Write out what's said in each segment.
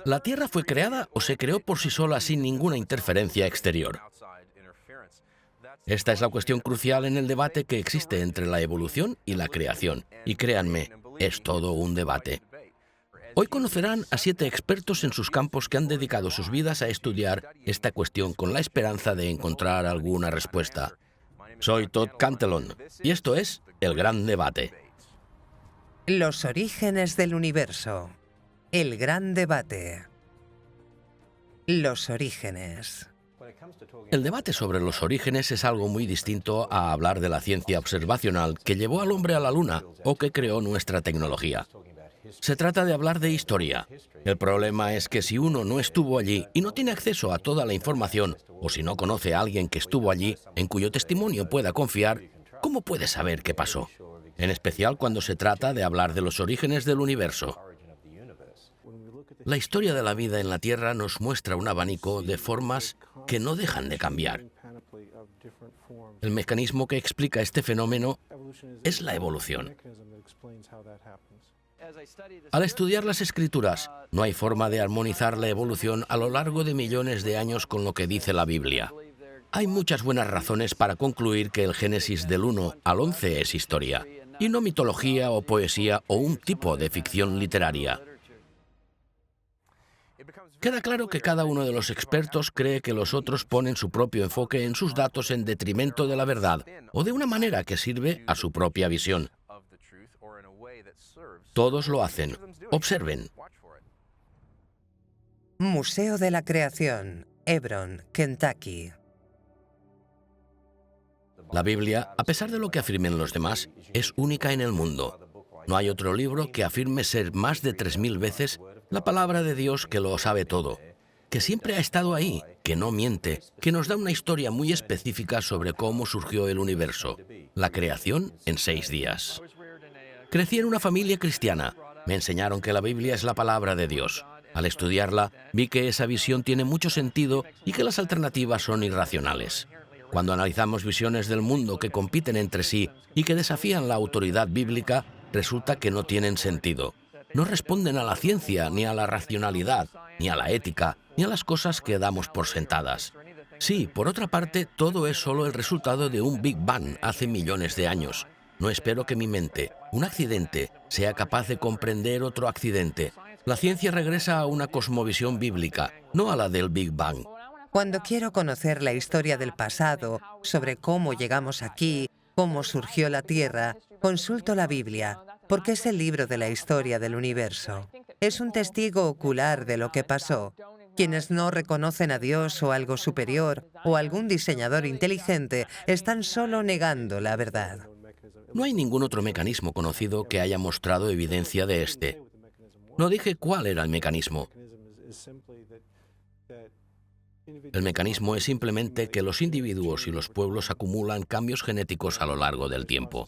¿La Tierra fue creada o se creó por sí sola sin ninguna interferencia exterior? Esta es la cuestión crucial en el debate que existe entre la evolución y la creación. Y créanme, es todo un debate. Hoy conocerán a 7 expertos en sus campos que han dedicado sus vidas a estudiar esta cuestión con la esperanza de encontrar alguna respuesta. Soy Todd Cantillon y esto es El Gran Debate. Los orígenes del universo. El gran debate. Los orígenes. El debate sobre los orígenes es algo muy distinto a hablar de la ciencia observacional que llevó al hombre a la Luna o que creó nuestra tecnología. Se trata de hablar de historia. El problema es que si uno no estuvo allí y no tiene acceso a toda la información, o si no conoce a alguien que estuvo allí, en cuyo testimonio pueda confiar, ¿cómo puede saber qué pasó? En especial cuando se trata de hablar de los orígenes del universo. La historia de la vida en la Tierra nos muestra un abanico de formas que no dejan de cambiar. El mecanismo que explica este fenómeno es la evolución. Al estudiar las Escrituras, no hay forma de armonizar la evolución a lo largo de millones de años con lo que dice la Biblia. Hay muchas buenas razones para concluir que el Génesis del 1 al 11 es historia, y no mitología o poesía o un tipo de ficción literaria. Queda claro que cada uno de los expertos cree que los otros ponen su propio enfoque en sus datos en detrimento de la verdad, o de una manera que sirve a su propia visión. Todos lo hacen. Observen. Museo de la Creación, Hebron, Kentucky. La Biblia, a pesar de lo que afirmen los demás, es única en el mundo. No hay otro libro que afirme ser más de 3000 veces la palabra de Dios que lo sabe todo, que siempre ha estado ahí, que no miente, que nos da una historia muy específica sobre cómo surgió el universo, la creación en 6 días. Crecí en una familia cristiana. Me enseñaron que la Biblia es la palabra de Dios. Al estudiarla, vi que esa visión tiene mucho sentido y que las alternativas son irracionales. Cuando analizamos visiones del mundo que compiten entre sí y que desafían la autoridad bíblica, resulta que no tienen sentido. No responden a la ciencia, ni a la racionalidad, ni a la ética, ni a las cosas que damos por sentadas. Sí, por otra parte, todo es solo el resultado de un Big Bang hace millones de años. No espero que mi mente, un accidente, sea capaz de comprender otro accidente. La ciencia regresa a una cosmovisión bíblica, no a la del Big Bang. Cuando quiero conocer la historia del pasado, sobre cómo llegamos aquí, cómo surgió la Tierra, consulto la Biblia, porque es el libro de la historia del universo. Es un testigo ocular de lo que pasó. Quienes no reconocen a Dios o algo superior o algún diseñador inteligente están solo negando la verdad. No hay ningún otro mecanismo conocido que haya mostrado evidencia de este. No dije cuál era el mecanismo. El mecanismo es simplemente que los individuos y los pueblos acumulan cambios genéticos a lo largo del tiempo.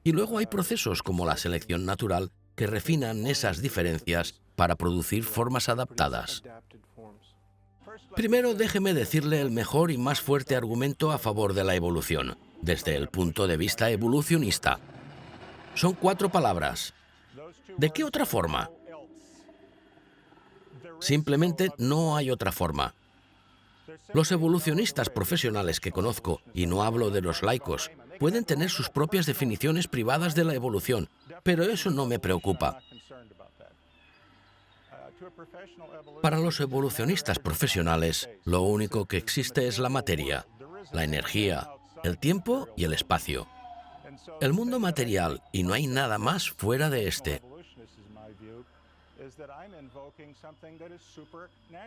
Y luego hay procesos como la selección natural que refinan esas diferencias para producir formas adaptadas. Primero, déjeme decirle el mejor y más fuerte argumento a favor de la evolución, desde el punto de vista evolucionista. Son 4 palabras. ¿De qué otra forma? Simplemente no hay otra forma. Los evolucionistas profesionales que conozco, y no hablo de los laicos, pueden tener sus propias definiciones privadas de la evolución, pero eso no me preocupa. Para los evolucionistas profesionales, lo único que existe es la materia, la energía, el tiempo y el espacio. El mundo material, y no hay nada más fuera de este.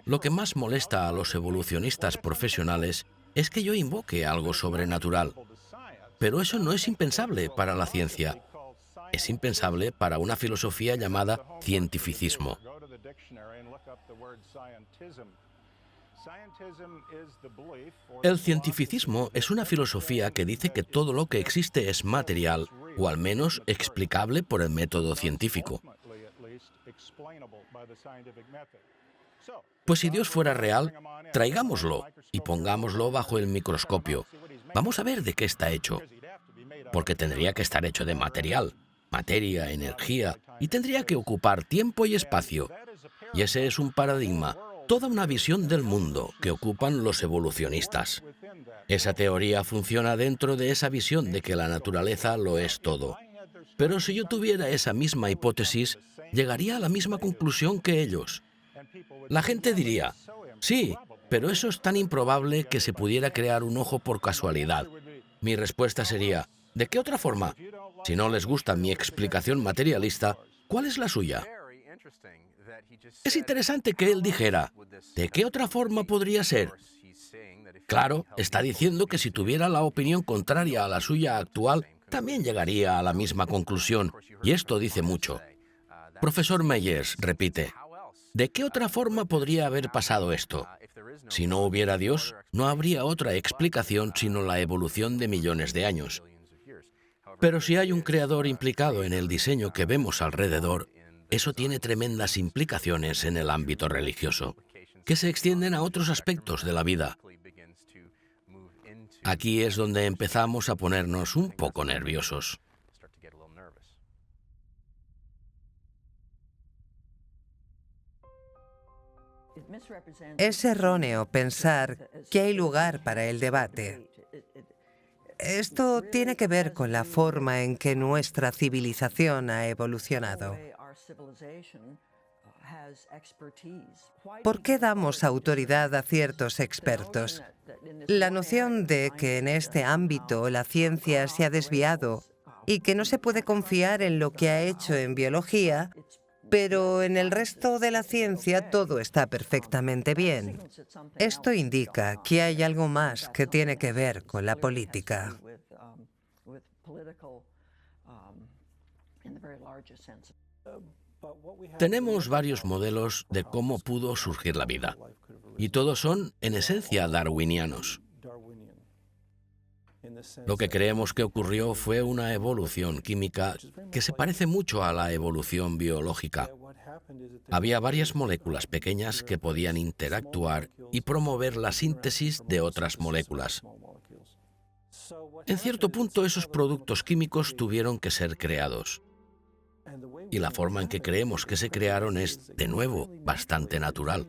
Lo que más molesta a los evolucionistas profesionales es que yo invoque algo sobrenatural. Pero eso no es impensable para la ciencia. Es impensable para una filosofía llamada cientificismo. El cientificismo es una filosofía que dice que todo lo que existe es material, o al menos explicable por el método científico. Pues si Dios fuera real, traigámoslo y pongámoslo bajo el microscopio. Vamos a ver de qué está hecho. Porque tendría que estar hecho de material, materia, energía, y tendría que ocupar tiempo y espacio. Y ese es un paradigma, toda una visión del mundo que ocupan los evolucionistas. Esa teoría funciona dentro de esa visión de que la naturaleza lo es todo. Pero si yo tuviera esa misma hipótesis, llegaría a la misma conclusión que ellos. La gente diría, sí, pero eso es tan improbable que se pudiera crear un ojo por casualidad. Mi respuesta sería, ¿de qué otra forma? Si no les gusta mi explicación materialista, ¿cuál es la suya? Es interesante que él dijera, ¿de qué otra forma podría ser? Claro, está diciendo que si tuviera la opinión contraria a la suya actual, también llegaría a la misma conclusión, y esto dice mucho. Profesor Meyers repite, ¿de qué otra forma podría haber pasado esto? Si no hubiera Dios, no habría otra explicación sino la evolución de millones de años. Pero si hay un creador implicado en el diseño que vemos alrededor, eso tiene tremendas implicaciones en el ámbito religioso, que se extienden a otros aspectos de la vida. Aquí es donde empezamos a ponernos un poco nerviosos. Es erróneo pensar que hay lugar para el debate. Esto tiene que ver con la forma en que nuestra civilización ha evolucionado. ¿Por qué damos autoridad a ciertos expertos? La noción de que en este ámbito la ciencia se ha desviado y que no se puede confiar en lo que ha hecho en biología, pero en el resto de la ciencia todo está perfectamente bien. Esto indica que hay algo más que tiene que ver con la política. Tenemos varios modelos de cómo pudo surgir la vida, y todos son, en esencia, darwinianos. Lo que creemos que ocurrió fue una evolución química que se parece mucho a la evolución biológica. Había varias moléculas pequeñas que podían interactuar y promover la síntesis de otras moléculas. En cierto punto, esos productos químicos tuvieron que ser creados. Y la forma en que creemos que se crearon es, de nuevo, bastante natural.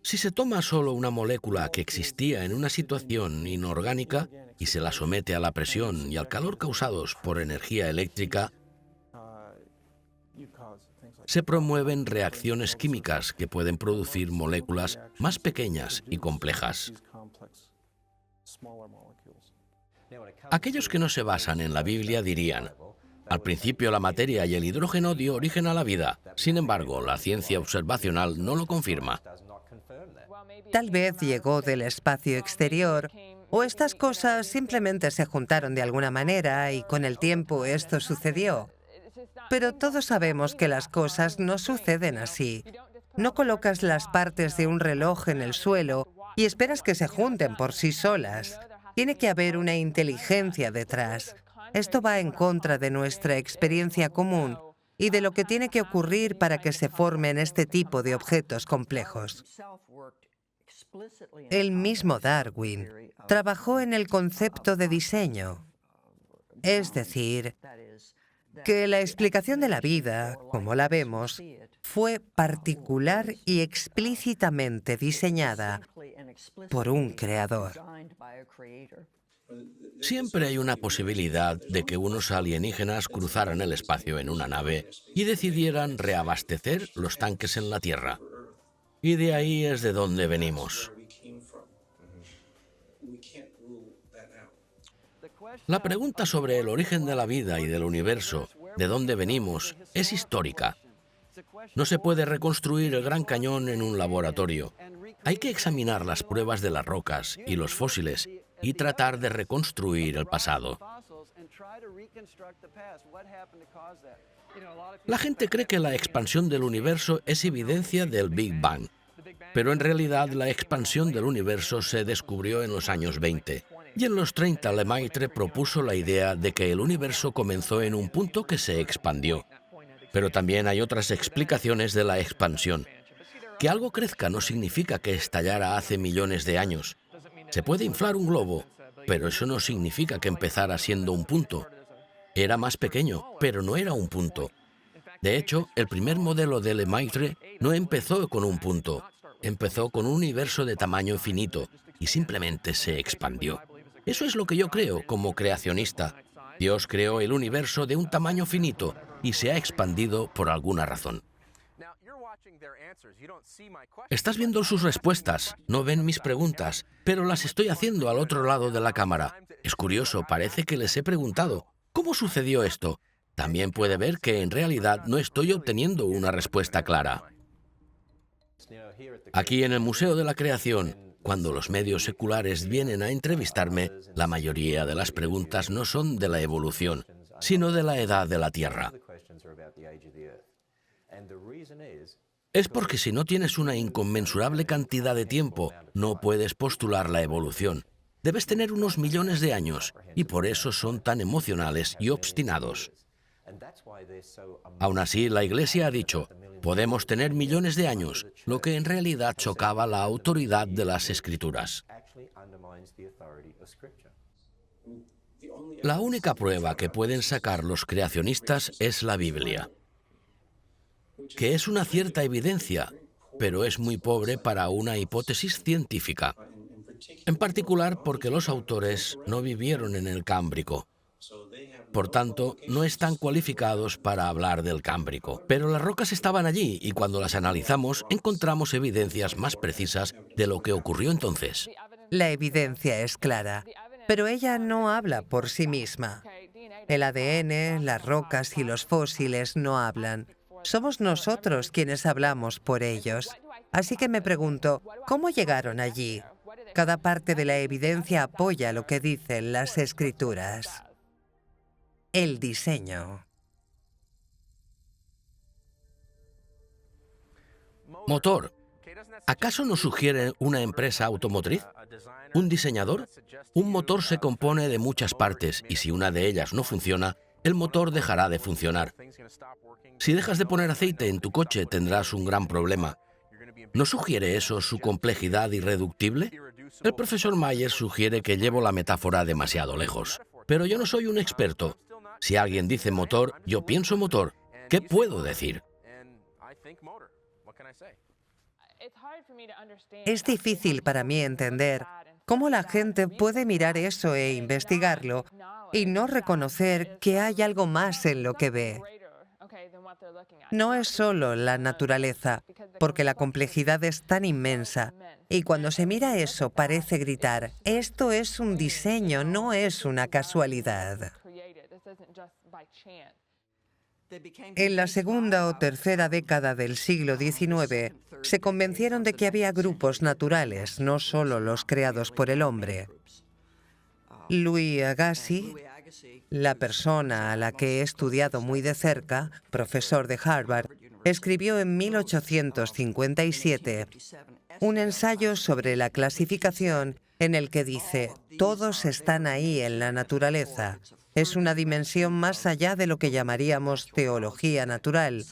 Si se toma solo una molécula que existía en una situación inorgánica y se la somete a la presión y al calor causados por energía eléctrica, se promueven reacciones químicas que pueden producir moléculas más pequeñas y complejas. Aquellos que no se basan en la Biblia dirían, al principio la materia y el hidrógeno dio origen a la vida. Sin embargo, la ciencia observacional no lo confirma. Tal vez llegó del espacio exterior, o estas cosas simplemente se juntaron de alguna manera y con el tiempo esto sucedió. Pero todos sabemos que las cosas no suceden así. No colocas las partes de un reloj en el suelo y esperas que se junten por sí solas. Tiene que haber una inteligencia detrás. Esto va en contra de nuestra experiencia común y de lo que tiene que ocurrir para que se formen este tipo de objetos complejos. El mismo Darwin trabajó en el concepto de diseño, es decir, que la explicación de la vida, como la vemos, fue particular y explícitamente diseñada por un creador. Siempre hay una posibilidad de que unos alienígenas cruzaran el espacio en una nave y decidieran reabastecer los tanques en la Tierra. Y de ahí es de donde venimos. La pregunta sobre el origen de la vida y del universo, de dónde venimos, es histórica. No se puede reconstruir el Gran Cañón en un laboratorio. Hay que examinar las pruebas de las rocas y los fósiles y tratar de reconstruir el pasado. La gente cree que la expansión del universo es evidencia del Big Bang, pero en realidad la expansión del universo se descubrió en los años 20. Y en los 30 Lemaitre propuso la idea de que el universo comenzó en un punto que se expandió. Pero también hay otras explicaciones de la expansión. Que algo crezca no significa que estallara hace millones de años. Se puede inflar un globo, pero eso no significa que empezara siendo un punto. Era más pequeño, pero no era un punto. De hecho, el primer modelo de Lemaitre no empezó con un punto, empezó con un universo de tamaño infinito y simplemente se expandió. Eso es lo que yo creo como creacionista. Dios creó el universo de un tamaño finito y se ha expandido por alguna razón. Estás viendo sus respuestas, no ven mis preguntas, pero las estoy haciendo al otro lado de la cámara. Es curioso, parece que les he preguntado, ¿cómo sucedió esto? También puede ver que en realidad no estoy obteniendo una respuesta clara. Aquí en el Museo de la Creación, cuando los medios seculares vienen a entrevistarme, la mayoría de las preguntas no son de la evolución, sino de la edad de la Tierra. Es porque si no tienes una inconmensurable cantidad de tiempo, no puedes postular la evolución. Debes tener unos millones de años, y por eso son tan emocionales y obstinados. Aún así, la Iglesia ha dicho, podemos tener millones de años, lo que en realidad chocaba la autoridad de las Escrituras. La única prueba que pueden sacar los creacionistas es la Biblia, que es una cierta evidencia, pero es muy pobre para una hipótesis científica. En particular porque los autores no vivieron en el Cámbrico. Por tanto, no están cualificados para hablar del Cámbrico. Pero las rocas estaban allí y cuando las analizamos encontramos evidencias más precisas de lo que ocurrió entonces. La evidencia es clara, pero ella no habla por sí misma. El ADN, las rocas y los fósiles no hablan. Somos nosotros quienes hablamos por ellos. Así que me pregunto, ¿cómo llegaron allí? Cada parte de la evidencia apoya lo que dicen las Escrituras. El diseño. Motor. ¿Acaso nos sugiere una empresa automotriz? ¿Un diseñador? Un motor se compone de muchas partes y si una de ellas no funciona, el motor dejará de funcionar. Si dejas de poner aceite en tu coche, tendrás un gran problema. ¿No sugiere eso su complejidad irreductible? El profesor Myers sugiere que llevo la metáfora demasiado lejos. Pero yo no soy un experto. Si alguien dice motor, yo pienso motor. ¿Qué puedo decir? Es difícil para mí entender cómo la gente puede mirar eso e investigarlo y no reconocer que hay algo más en lo que ve. No es solo la naturaleza, porque la complejidad es tan inmensa. Y cuando se mira eso parece gritar, esto es un diseño, no es una casualidad. En la segunda o tercera década del siglo XIX, se convencieron de que había grupos naturales, no solo los creados por el hombre. Louis Agassiz, la persona a la que he estudiado muy de cerca, profesor de Harvard, escribió en 1857 un ensayo sobre la clasificación en el que dice, todos están ahí en la naturaleza. Es una dimensión más allá de lo que llamaríamos teología natural.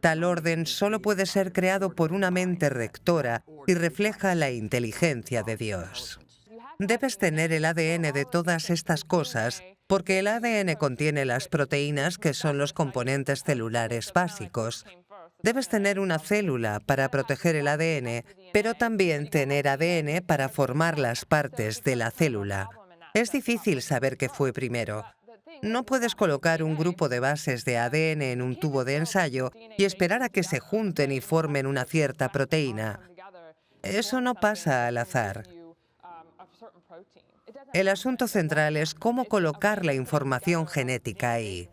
Tal orden solo puede ser creado por una mente rectora y refleja la inteligencia de Dios. Debes tener el ADN de todas estas cosas, porque el ADN contiene las proteínas que son los componentes celulares básicos. Debes tener una célula para proteger el ADN, pero también tener ADN para formar las partes de la célula. Es difícil saber qué fue primero. No puedes colocar un grupo de bases de ADN en un tubo de ensayo y esperar a que se junten y formen una cierta proteína. Eso no pasa al azar. El asunto central es cómo colocar la información genética ahí.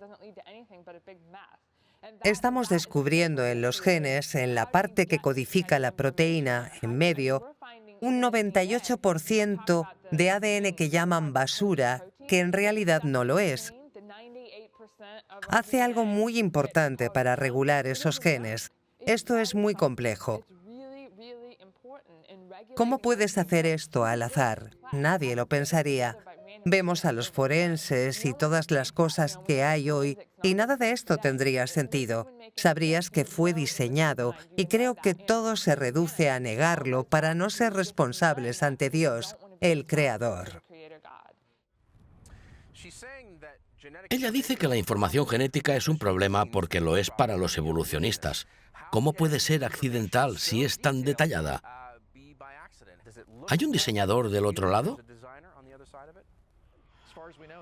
Estamos descubriendo en los genes, en la parte que codifica la proteína, en medio, un 98% de ADN que llaman basura, que en realidad no lo es. Hace algo muy importante para regular esos genes. Esto es muy complejo. ¿Cómo puedes hacer esto al azar? Nadie lo pensaría. Vemos a los forenses y todas las cosas que hay hoy, y nada de esto tendría sentido. Sabrías que fue diseñado, y creo que todo se reduce a negarlo para no ser responsables ante Dios, el Creador. Ella dice que la información genética es un problema porque lo es para los evolucionistas. ¿Cómo puede ser accidental si es tan detallada? ¿Hay un diseñador del otro lado?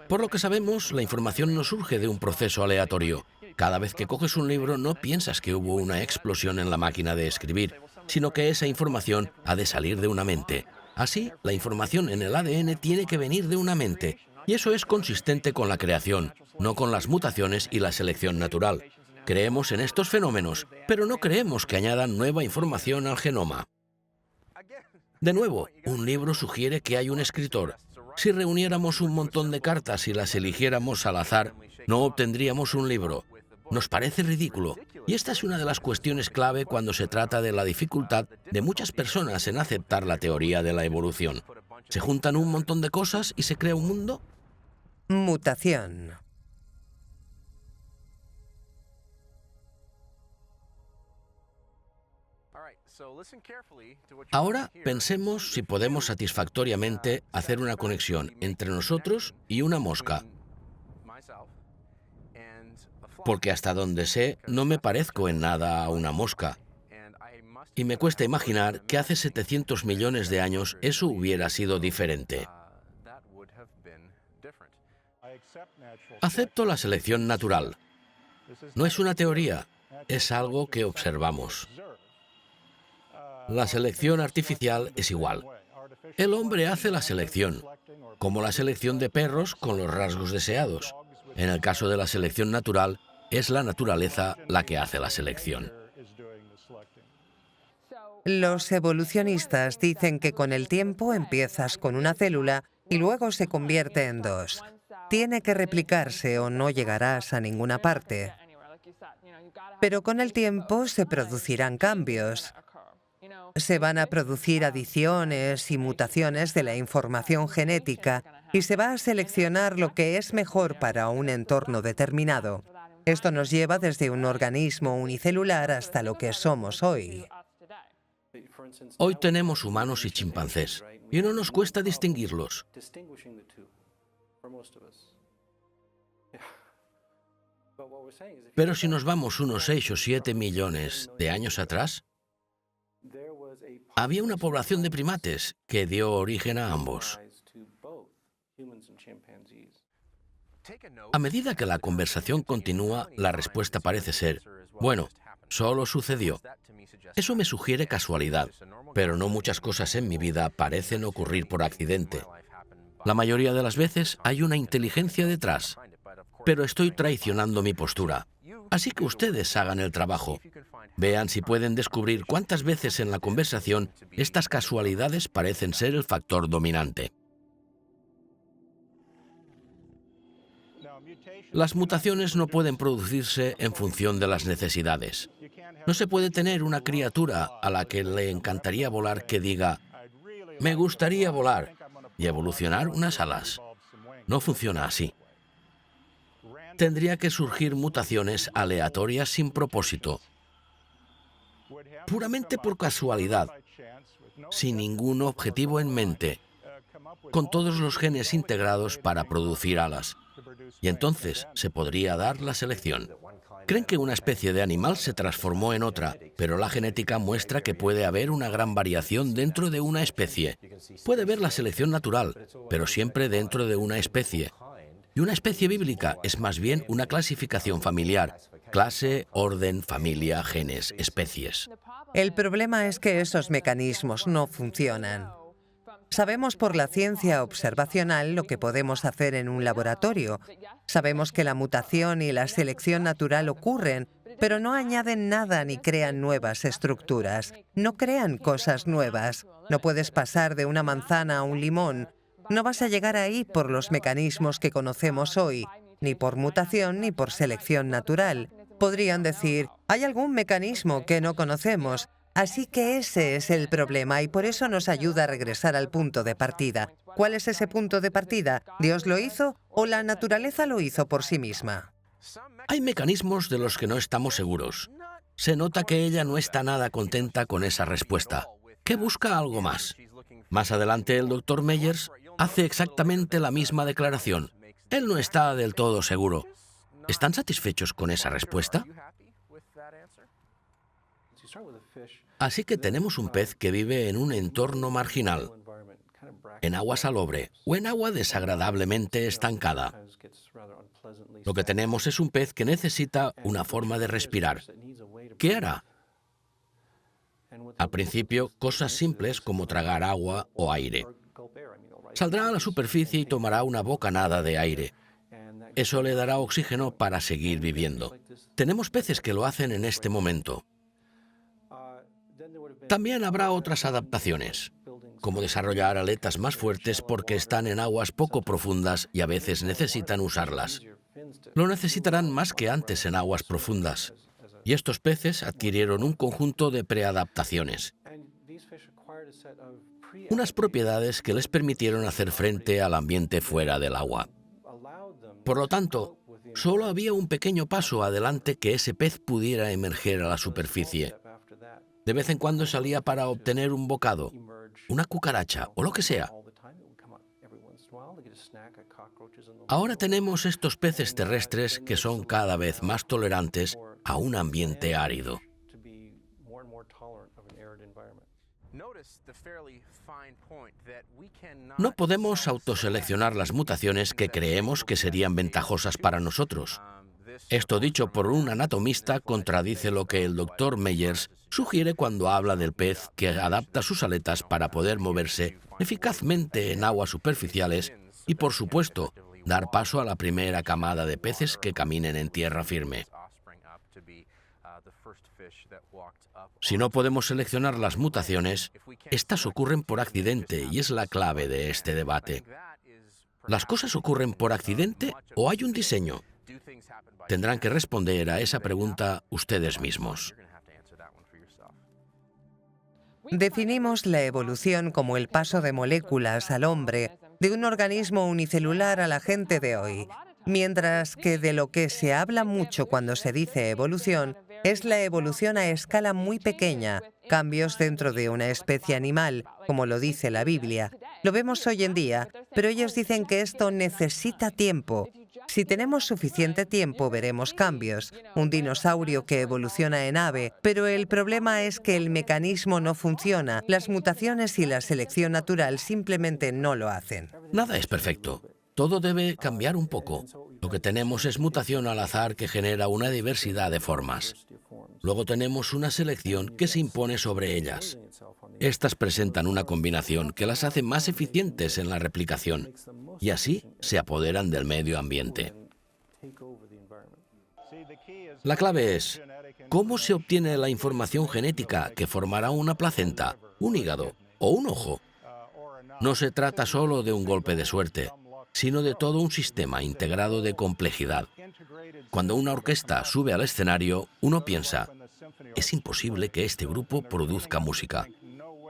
Por lo que sabemos, la información no surge de un proceso aleatorio. Cada vez que coges un libro no piensas que hubo una explosión en la máquina de escribir, sino que esa información ha de salir de una mente. Así, la información en el ADN tiene que venir de una mente, y eso es consistente con la creación, no con las mutaciones y la selección natural. Creemos en estos fenómenos, pero no creemos que añadan nueva información al genoma. De nuevo, un libro sugiere que hay un escritor. Si reuniéramos un montón de cartas y las eligiéramos al azar, no obtendríamos un libro. Nos parece ridículo. Y esta es una de las cuestiones clave cuando se trata de la dificultad de muchas personas en aceptar la teoría de la evolución. ¿Se juntan un montón de cosas y se crea un mundo? Mutación. Ahora pensemos si podemos satisfactoriamente hacer una conexión entre nosotros y una mosca. Porque hasta donde sé, no me parezco en nada a una mosca. Y me cuesta imaginar que hace 700 millones de años eso hubiera sido diferente. Acepto la selección natural. No es una teoría, es algo que observamos. La selección artificial es igual. El hombre hace la selección, como la selección de perros con los rasgos deseados. En el caso de la selección natural, es la naturaleza la que hace la selección. Los evolucionistas dicen que con el tiempo empiezas con una célula y luego se convierte en dos. Tiene que replicarse o no llegarás a ninguna parte. Pero con el tiempo se producirán cambios. Se van a producir adiciones y mutaciones de la información genética y se va a seleccionar lo que es mejor para un entorno determinado. Esto nos lleva desde un organismo unicelular hasta lo que somos hoy. Hoy tenemos humanos y chimpancés, y no nos cuesta distinguirlos. Pero si nos vamos unos 6 o 7 millones de años atrás, había una población de primates que dio origen a ambos. A medida que la conversación continúa, la respuesta parece ser, bueno, solo sucedió. Eso me sugiere casualidad, pero no muchas cosas en mi vida parecen ocurrir por accidente. La mayoría de las veces hay una inteligencia detrás, pero estoy traicionando mi postura. Así que ustedes hagan el trabajo. Vean si pueden descubrir cuántas veces en la conversación estas casualidades parecen ser el factor dominante. Las mutaciones no pueden producirse en función de las necesidades. No se puede tener una criatura a la que le encantaría volar que diga, me gustaría volar, y evolucionar unas alas. No funciona así. Tendría que surgir mutaciones aleatorias sin propósito, puramente por casualidad, sin ningún objetivo en mente, con todos los genes integrados para producir alas. Y entonces se podría dar la selección. Creen que una especie de animal se transformó en otra, pero la genética muestra que puede haber una gran variación dentro de una especie. Puede haber la selección natural, pero siempre dentro de una especie. Y una especie bíblica es más bien una clasificación familiar: clase, orden, familia, genes, especies. El problema es que esos mecanismos no funcionan. Sabemos por la ciencia observacional lo que podemos hacer en un laboratorio. Sabemos que la mutación y la selección natural ocurren, pero no añaden nada ni crean nuevas estructuras. No crean cosas nuevas. No puedes pasar de una manzana a un limón. No vas a llegar ahí por los mecanismos que conocemos hoy, ni por mutación ni por selección natural. Podrían decir, hay algún mecanismo que no conocemos. Así que ese es el problema y por eso nos ayuda a regresar al punto de partida. ¿Cuál es ese punto de partida? ¿Dios lo hizo o la naturaleza lo hizo por sí misma? Hay mecanismos de los que no estamos seguros. Se nota que ella no está nada contenta con esa respuesta, que busca algo más. Más adelante, el Dr. Meyers hace exactamente la misma declaración. Él no está del todo seguro. ¿Están satisfechos con esa respuesta? Así que tenemos un pez que vive en un entorno marginal, en agua salobre o en agua desagradablemente estancada. Lo que tenemos es un pez que necesita una forma de respirar. ¿Qué hará? Al principio, cosas simples como tragar agua o aire. Saldrá a la superficie y tomará una bocanada de aire. Eso le dará oxígeno para seguir viviendo. Tenemos peces que lo hacen en este momento. También habrá otras adaptaciones, como desarrollar aletas más fuertes porque están en aguas poco profundas y a veces necesitan usarlas. Lo necesitarán más que antes en aguas profundas. Y estos peces adquirieron un conjunto de preadaptaciones, unas propiedades que les permitieron hacer frente al ambiente fuera del agua. Por lo tanto, solo había un pequeño paso adelante que ese pez pudiera emerger a la superficie. De vez en cuando salía para obtener un bocado, una cucaracha o lo que sea. Ahora tenemos estos peces terrestres que son cada vez más tolerantes a un ambiente árido. No podemos autoseleccionar las mutaciones que creemos que serían ventajosas para nosotros. Esto dicho por un anatomista contradice lo que el Dr. Meyers sugiere cuando habla del pez que adapta sus aletas para poder moverse eficazmente en aguas superficiales y, por supuesto, dar paso a la primera camada de peces que caminen en tierra firme. Si no podemos seleccionar las mutaciones, estas ocurren por accidente y es la clave de este debate. ¿Las cosas ocurren por accidente o hay un diseño? Tendrán que responder a esa pregunta ustedes mismos. Definimos la evolución como el paso de moléculas al hombre de un organismo unicelular a la gente de hoy, mientras que de lo que se habla mucho cuando se dice evolución es la evolución a escala muy pequeña, cambios dentro de una especie animal, como lo dice la Biblia. Lo vemos hoy en día, pero ellos dicen que esto necesita tiempo. Si tenemos suficiente tiempo, veremos cambios. Un dinosaurio que evoluciona en ave, pero el problema es que el mecanismo no funciona. Las mutaciones y la selección natural simplemente no lo hacen. Nada es perfecto. Todo debe cambiar un poco. Lo que tenemos es mutación al azar que genera una diversidad de formas. Luego tenemos una selección que se impone sobre ellas. Estas presentan una combinación que las hace más eficientes en la replicación y así se apoderan del medio ambiente. La clave es, ¿cómo se obtiene la información genética que formará una placenta, un hígado o un ojo? No se trata solo de un golpe de suerte, sino de todo un sistema integrado de complejidad. Cuando una orquesta sube al escenario, uno piensa, es imposible que este grupo produzca música.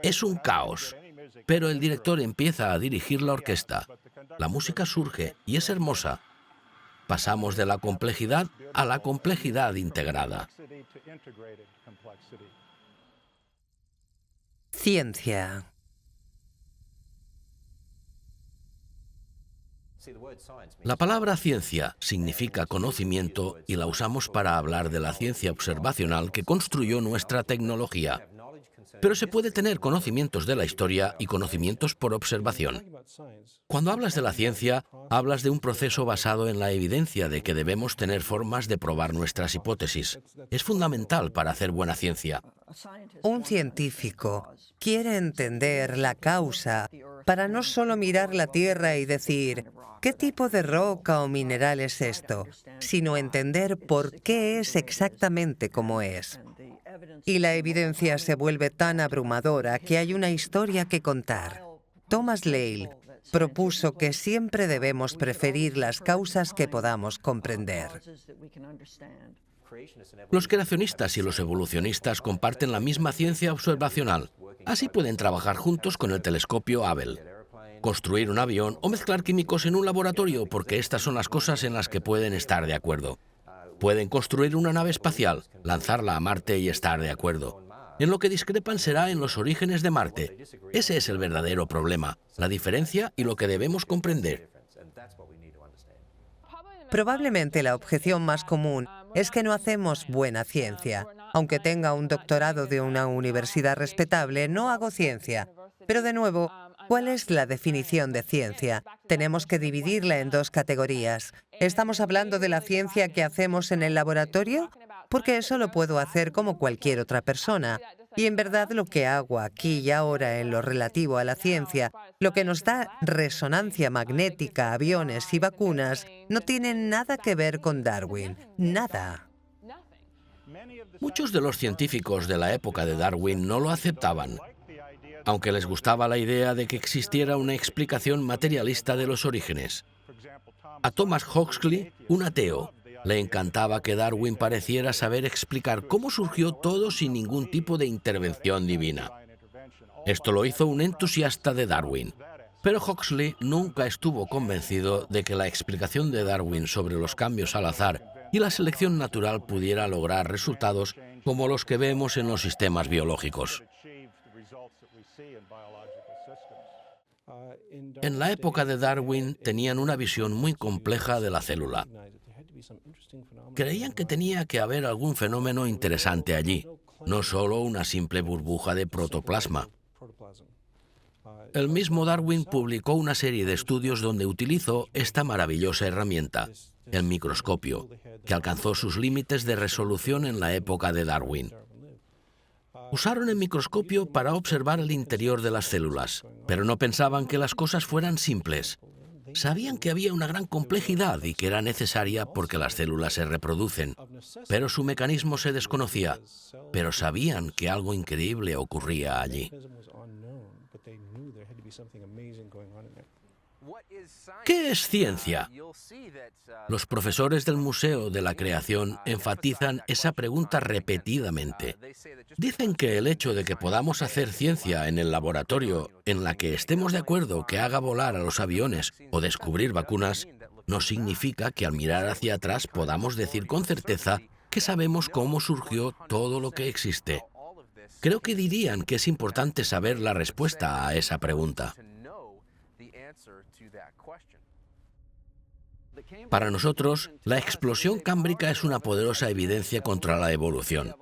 Es un caos. Pero el director empieza a dirigir la orquesta. La música surge y es hermosa. Pasamos de la complejidad a la complejidad integrada. Ciencia. La palabra ciencia significa conocimiento y la usamos para hablar de la ciencia observacional que construyó nuestra tecnología. Pero se puede tener conocimientos de la historia y conocimientos por observación. Cuando hablas de la ciencia, hablas de un proceso basado en la evidencia de que debemos tener formas de probar nuestras hipótesis. Es fundamental para hacer buena ciencia. Un científico quiere entender la causa para no solo mirar la Tierra y decir, ¿qué tipo de roca o mineral es esto?, sino entender por qué es exactamente como es. Y la evidencia se vuelve tan abrumadora que hay una historia que contar. Thomas Lyell propuso que siempre debemos preferir las causas que podamos comprender. Los creacionistas y los evolucionistas comparten la misma ciencia observacional. Así pueden trabajar juntos con el telescopio Hubble, construir un avión o mezclar químicos en un laboratorio, porque estas son las cosas en las que pueden estar de acuerdo. Pueden construir una nave espacial, lanzarla a Marte y estar de acuerdo. En lo que discrepan será en los orígenes de Marte. Ese es el verdadero problema, la diferencia y lo que debemos comprender. Probablemente la objeción más común es que no hacemos buena ciencia. Aunque tenga un doctorado de una universidad respetable, no hago ciencia. Pero de nuevo, ¿cuál es la definición de ciencia? Tenemos que dividirla en dos categorías. ¿Estamos hablando de la ciencia que hacemos en el laboratorio? Porque eso lo puedo hacer como cualquier otra persona. Y en verdad lo que hago aquí y ahora en lo relativo a la ciencia, lo que nos da resonancia magnética, aviones y vacunas, no tiene nada que ver con Darwin. Nada. Muchos de los científicos de la época de Darwin no lo aceptaban, aunque les gustaba la idea de que existiera una explicación materialista de los orígenes. A Thomas Huxley, un ateo, le encantaba que Darwin pareciera saber explicar cómo surgió todo sin ningún tipo de intervención divina. Esto lo hizo un entusiasta de Darwin. Pero Huxley nunca estuvo convencido de que la explicación de Darwin sobre los cambios al azar y la selección natural pudiera lograr resultados como los que vemos en los sistemas biológicos. En la época de Darwin tenían una visión muy compleja de la célula. Creían que tenía que haber algún fenómeno interesante allí, no solo una simple burbuja de protoplasma. El mismo Darwin publicó una serie de estudios donde utilizó esta maravillosa herramienta, el microscopio, que alcanzó sus límites de resolución en la época de Darwin. Usaron el microscopio para observar el interior de las células, pero no pensaban que las cosas fueran simples. Sabían que había una gran complejidad y que era necesaria porque las células se reproducen, pero su mecanismo se desconocía, pero sabían que algo increíble ocurría allí. ¿Qué es ciencia? Los profesores del Museo de la Creación enfatizan esa pregunta repetidamente. Dicen que el hecho de que podamos hacer ciencia en el laboratorio, en la que estemos de acuerdo que haga volar a los aviones o descubrir vacunas, no significa que al mirar hacia atrás podamos decir con certeza que sabemos cómo surgió todo lo que existe. Creo que dirían que es importante saber la respuesta a esa pregunta. Para nosotros, la explosión cámbrica es una poderosa evidencia contra la evolución.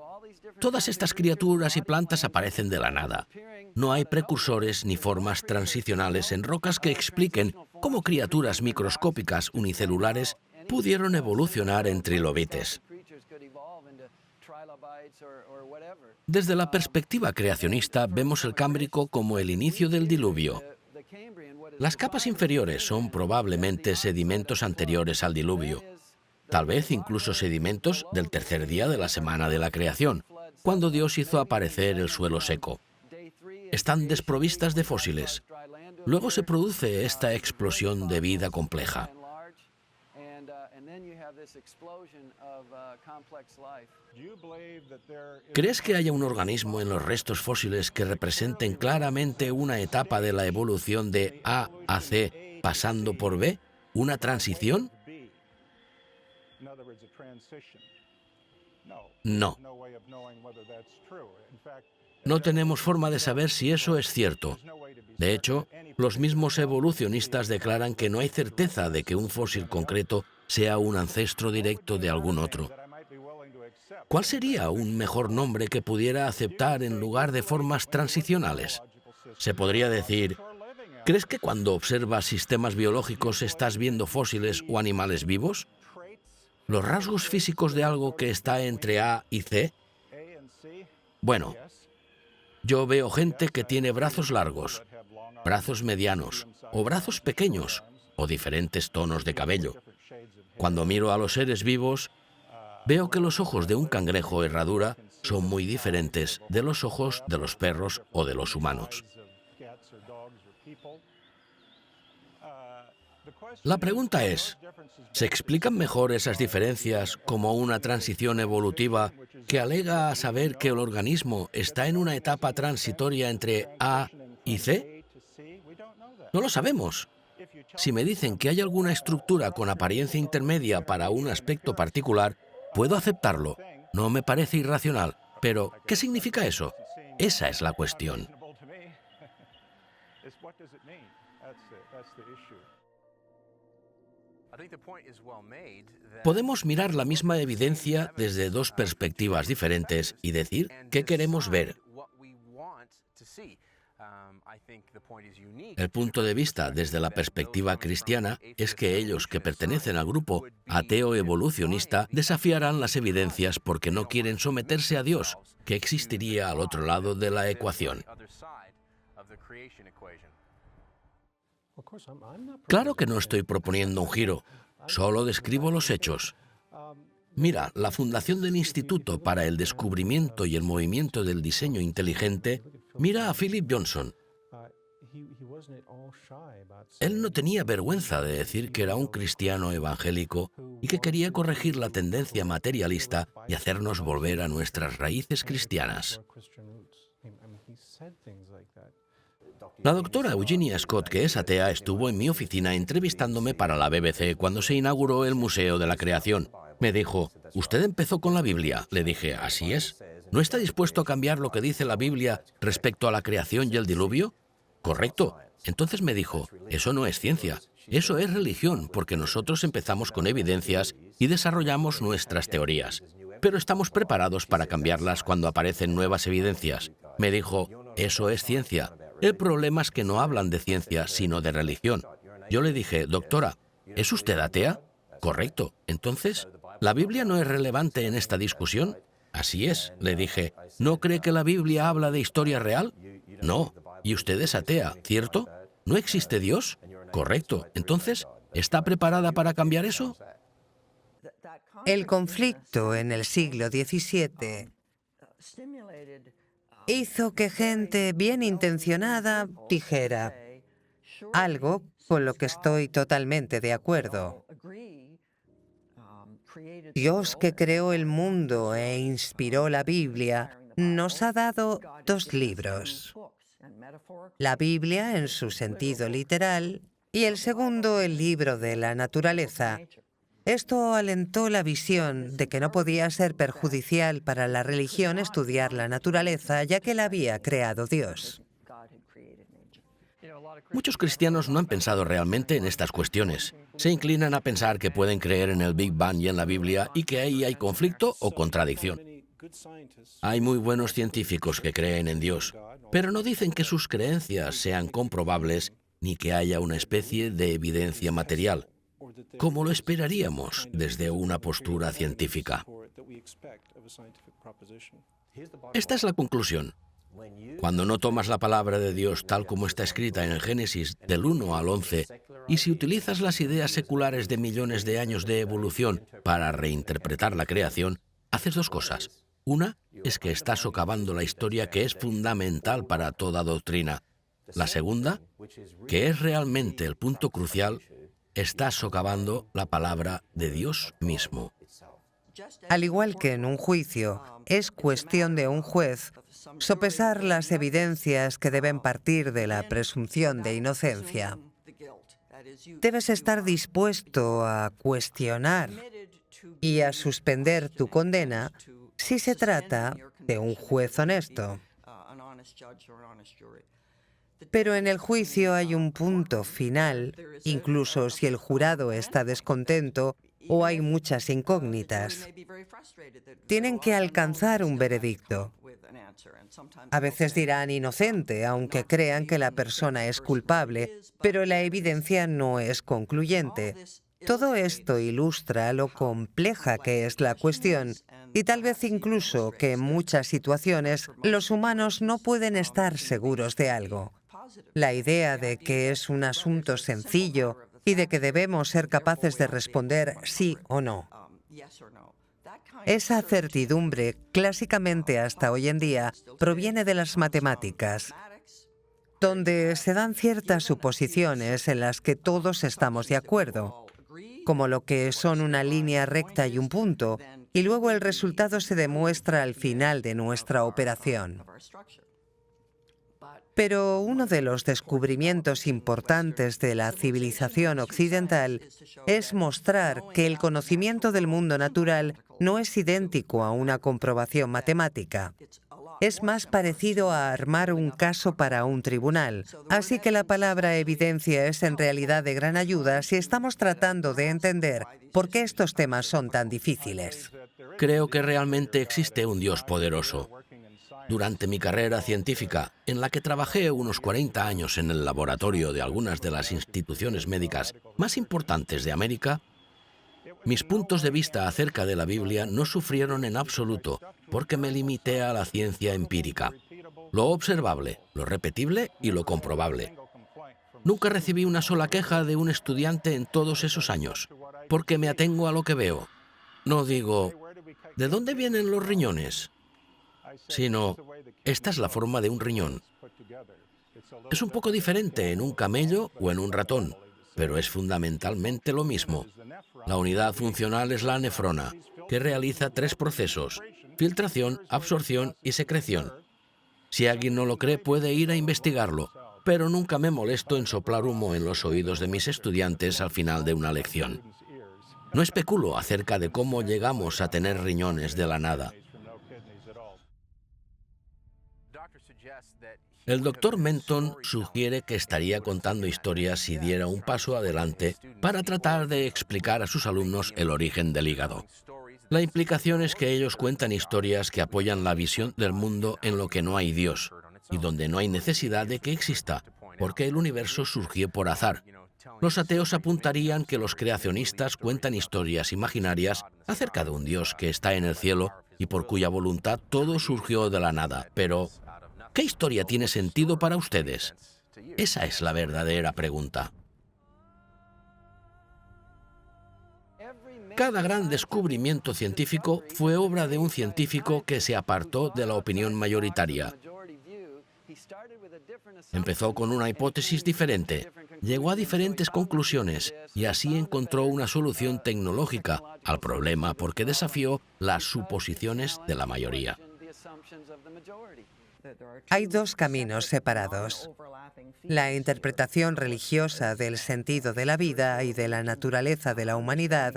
Todas estas criaturas y plantas aparecen de la nada. No hay precursores ni formas transicionales en rocas que expliquen cómo criaturas microscópicas unicelulares pudieron evolucionar en trilobites. Desde la perspectiva creacionista, vemos el Cámbrico como el inicio del diluvio. Las capas inferiores son probablemente sedimentos anteriores al diluvio, tal vez incluso sedimentos del tercer día de la semana de la creación, cuando Dios hizo aparecer el suelo seco. Están desprovistas de fósiles. Luego se produce esta explosión de vida compleja. ¿Crees que haya un organismo en los restos fósiles que representen claramente una etapa de la evolución de A a C pasando por B? ¿Una transición? No. No tenemos forma de saber si eso es cierto. De hecho, los mismos evolucionistas declaran que no hay certeza de que un fósil concreto sea un ancestro directo de algún otro. ¿Cuál sería un mejor nombre que pudiera aceptar en lugar de formas transicionales? Se podría decir, ¿crees que cuando observas sistemas biológicos estás viendo fósiles o animales vivos? ¿Los rasgos físicos de algo que está entre A y C? Bueno, yo veo gente que tiene brazos largos, brazos medianos o brazos pequeños o diferentes tonos de cabello. Cuando miro a los seres vivos, veo que los ojos de un cangrejo herradura son muy diferentes de los ojos de los perros o de los humanos. La pregunta es, ¿se explican mejor esas diferencias como una transición evolutiva que alega a saber que el organismo está en una etapa transitoria entre A y C? No lo sabemos. Si me dicen que hay alguna estructura con apariencia intermedia para un aspecto particular, puedo aceptarlo. No me parece irracional. Pero, ¿qué significa eso? Esa es la cuestión. Podemos mirar la misma evidencia desde dos perspectivas diferentes y decir qué queremos ver. El punto de vista desde la perspectiva cristiana es que ellos que pertenecen al grupo ateo evolucionista desafiarán las evidencias porque no quieren someterse a Dios, que existiría al otro lado de la ecuación. Claro que no estoy proponiendo un giro, solo describo los hechos. Mira, la fundación del Instituto para el Descubrimiento y el Movimiento del Diseño Inteligente mira a Philip Johnson. Él no tenía vergüenza de decir que era un cristiano evangélico y que quería corregir la tendencia materialista y hacernos volver a nuestras raíces cristianas. La doctora Eugenia Scott, que es atea, estuvo en mi oficina entrevistándome para la BBC cuando se inauguró el Museo de la Creación. Me dijo, ¿usted empezó con la Biblia? Le dije, así es. ¿No está dispuesto a cambiar lo que dice la Biblia respecto a la creación y el diluvio? Correcto. Entonces me dijo, eso no es ciencia, eso es religión, porque nosotros empezamos con evidencias y desarrollamos nuestras teorías. Pero estamos preparados para cambiarlas cuando aparecen nuevas evidencias. Me dijo, eso es ciencia. El problema es que no hablan de ciencia, sino de religión. Yo le dije, doctora, ¿es usted atea? Correcto. Entonces, ¿la Biblia no es relevante en esta discusión? Así es, le dije. ¿No cree que la Biblia habla de historia real? No. Y usted es atea, ¿cierto? ¿No existe Dios? Correcto. Entonces, ¿está preparada para cambiar eso? El conflicto en el siglo XVII hizo que gente bien intencionada dijera algo con lo que estoy totalmente de acuerdo. Dios, que creó el mundo e inspiró la Biblia, nos ha dado dos libros. La Biblia en su sentido literal y el segundo, el libro de la naturaleza. Esto alentó la visión de que no podía ser perjudicial para la religión estudiar la naturaleza, ya que la había creado Dios. Muchos cristianos no han pensado realmente en estas cuestiones. Se inclinan a pensar que pueden creer en el Big Bang y en la Biblia y que ahí hay conflicto o contradicción. Hay muy buenos científicos que creen en Dios, pero no dicen que sus creencias sean comprobables ni que haya una especie de evidencia material, como lo esperaríamos desde una postura científica. Esta es la conclusión. Cuando no tomas la palabra de Dios tal como está escrita en el Génesis del 1 al 11, y si utilizas las ideas seculares de millones de años de evolución para reinterpretar la creación, haces dos cosas. Una es que estás socavando la historia que es fundamental para toda doctrina. La segunda, que es realmente el punto crucial, estás socavando la palabra de Dios mismo. Al igual que en un juicio, es cuestión de un juez sopesar las evidencias que deben partir de la presunción de inocencia. Debes estar dispuesto a cuestionar y a suspender tu condena si se trata de un juez honesto. Pero en el juicio hay un punto final, incluso si el jurado está descontento o hay muchas incógnitas. Tienen que alcanzar un veredicto. A veces dirán inocente, aunque crean que la persona es culpable, pero la evidencia no es concluyente. Todo esto ilustra lo compleja que es la cuestión y tal vez incluso que en muchas situaciones los humanos no pueden estar seguros de algo. La idea de que es un asunto sencillo y de que debemos ser capaces de responder sí o no. Esa certidumbre, clásicamente hasta hoy en día, proviene de las matemáticas, donde se dan ciertas suposiciones en las que todos estamos de acuerdo, como lo que son una línea recta y un punto, y luego el resultado se demuestra al final de nuestra operación. Pero uno de los descubrimientos importantes de la civilización occidental es mostrar que el conocimiento del mundo natural no es idéntico a una comprobación matemática. Es más parecido a armar un caso para un tribunal. Así que la palabra evidencia es en realidad de gran ayuda si estamos tratando de entender por qué estos temas son tan difíciles. Creo que realmente existe un Dios poderoso. Durante mi carrera científica, en la que trabajé unos 40 años en el laboratorio de algunas de las instituciones médicas más importantes de América, mis puntos de vista acerca de la Biblia no sufrieron en absoluto, porque me limité a la ciencia empírica, lo observable, lo repetible y lo comprobable. Nunca recibí una sola queja de un estudiante en todos esos años, porque me atengo a lo que veo. No digo, ¿de dónde vienen los riñones? Sino, esta es la forma de un riñón. Es un poco diferente en un camello o en un ratón, pero es fundamentalmente lo mismo. La unidad funcional es la nefrona, que realiza 3 procesos: filtración, absorción y secreción. Si alguien no lo cree, puede ir a investigarlo, pero nunca me molesto en soplar humo en los oídos de mis estudiantes al final de una lección. No especulo acerca de cómo llegamos a tener riñones de la nada. El doctor Menton sugiere que estaría contando historias si diera un paso adelante para tratar de explicar a sus alumnos el origen del hígado. La implicación es que ellos cuentan historias que apoyan la visión del mundo en lo que no hay Dios y donde no hay necesidad de que exista, porque el universo surgió por azar. Los ateos apuntarían que los creacionistas cuentan historias imaginarias acerca de un Dios que está en el cielo y por cuya voluntad todo surgió de la nada. Pero, ¿qué historia tiene sentido para ustedes? Esa es la verdadera pregunta. Cada gran descubrimiento científico fue obra de un científico que se apartó de la opinión mayoritaria. Empezó con una hipótesis diferente, llegó a diferentes conclusiones y así encontró una solución tecnológica al problema porque desafió las suposiciones de la mayoría. Hay 2 caminos separados: la interpretación religiosa del sentido de la vida y de la naturaleza de la humanidad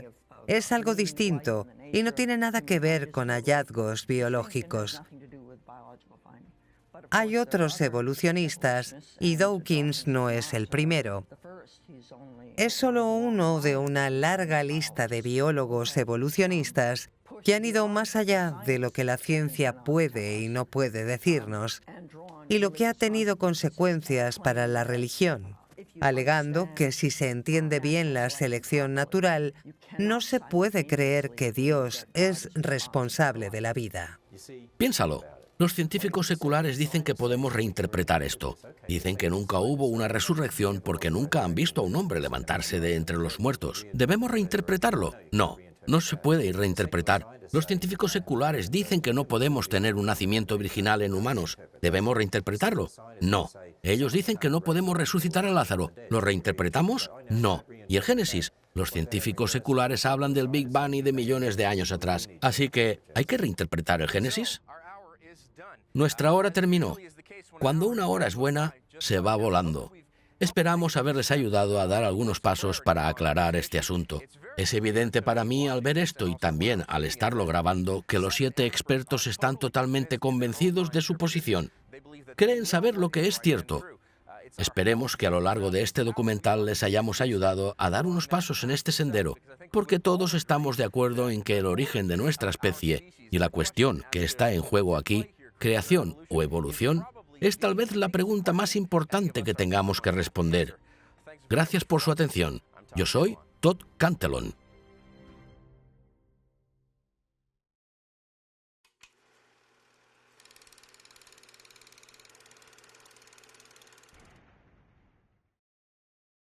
es algo distinto y no tiene nada que ver con hallazgos biológicos. Hay otros evolucionistas y Dawkins no es el primero. Es solo uno de una larga lista de biólogos evolucionistas que han ido más allá de lo que la ciencia puede y no puede decirnos, y lo que ha tenido consecuencias para la religión, alegando que si se entiende bien la selección natural, no se puede creer que Dios es responsable de la vida. Piénsalo. Los científicos seculares dicen que podemos reinterpretar esto. Dicen que nunca hubo una resurrección porque nunca han visto a un hombre levantarse de entre los muertos. ¿Debemos reinterpretarlo? No, no se puede reinterpretar. Los científicos seculares dicen que no podemos tener un nacimiento virginal en humanos. ¿Debemos reinterpretarlo? No. Ellos dicen que no podemos resucitar a Lázaro. ¿Lo reinterpretamos? No. ¿Y el Génesis? Los científicos seculares hablan del Big Bang y de millones de años atrás. Así que, ¿hay que reinterpretar el Génesis? Nuestra hora terminó. Cuando una hora es buena, se va volando. Esperamos haberles ayudado a dar algunos pasos para aclarar este asunto. Es evidente para mí al ver esto y también al estarlo grabando que los 7 expertos están totalmente convencidos de su posición. Creen saber lo que es cierto. Esperemos que a lo largo de este documental les hayamos ayudado a dar unos pasos en este sendero, porque todos estamos de acuerdo en que el origen de nuestra especie y la cuestión que está en juego aquí, creación o evolución, es tal vez la pregunta más importante que tengamos que responder. Gracias por su atención. Yo soy Todd Cantillon.